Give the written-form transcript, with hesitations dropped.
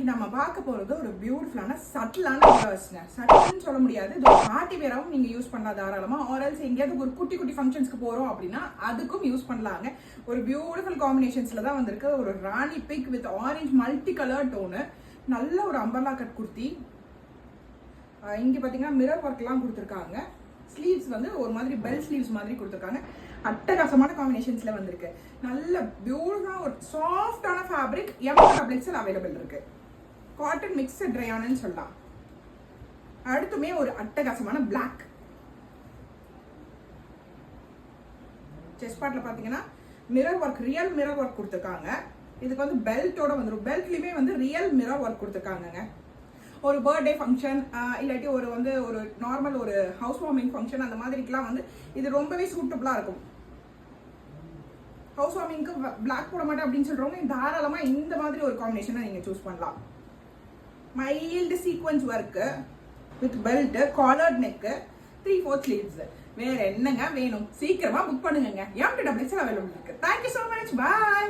இன்னைக்கு நம்ம பார்க்க போறது ஒரு பியூட்டிஃபுல்லான சட்டிலான ட்ரெஸ்ங்க. சட்டில்னு சொல்ல முடியாது, இது ஒரு பார்ட்டி வேராவும் நீங்க யூஸ் பண்ணலாம் தாராளமா. ஆர்எல்ஸ் எங்கேயாவது ஒரு குட்டி குட்டி ஃபங்க்ஷன்ஸ்க்கு போறோம் அப்படின்னா அதுக்கும் யூஸ் பண்ணலாங்க. ஒரு பியூட்டிஃபுல் காம்பினேஷன்ஸ்ல தான் வந்திருக்கு. ஒரு Rani pink with orange multi colour tone, நல்ல ஒரு அம்பர்லா கட் குர்த்தி. இங்க பாத்தீங்கன்னா மிரர் ஒர்க் எல்லாம் கொடுத்துருக்காங்க. ஸ்லீவ்ஸ் வந்து ஒரு மாதிரி பெல் ஸ்லீவ்ஸ் மாதிரி கொடுத்துருக்காங்க. அட்டகாசமான காம்பினேஷன்ஸ்ல வந்திருக்கு. நல்ல பியூட்டிஃபுல்லா ஒரு சாஃப்டான ஃபேப்ரிக் எம்எல் அவைலபிள் இருக்கு. காட்டன் மிக்சட் ரயான்னு சொல்லலாம். அடுத்துமே ஒரு அட்டகாசமான பிளாக். செஸ்ட் பார்ட்ல பாத்தீங்கன்னா mirror work, real mirror work கொடுத்துருக்காங்க. இதுக்கு வந்து பெல்ட்டோட வந்துடும். பெல்ட்லயுமே வந்து ரியல் மிரர் ஒர்க் கொடுத்துருக்காங்க. ஒரு பர்த்டே ஃபங்க்ஷன் இல்லாட்டி ஒரு நார்மல் ஒரு ஹவுஸ் வார்மிங் ஃபங்க்ஷன் அந்த மாதிரிக்கெல்லாம் வந்து இது ரொம்பவே சூட்டபிளா இருக்கும். ஹவுஸ் வார்மிங்க்கு பிளாக் போட மாட்டேன் அப்படின்னு சொல்றவங்க தாராளமா இந்த மாதிரி ஒரு காம்பினேஷனை நீங்க சூஸ் பண்ணலாம். Mild sequence work with belt, collared neck, 3/4 sleeves. வேற என்னங்க வேணும்? சீக்கிரமா புக் பண்ணுங்க. M2XL அவைலபிள் இருக்கு. Thank you so much. Bye.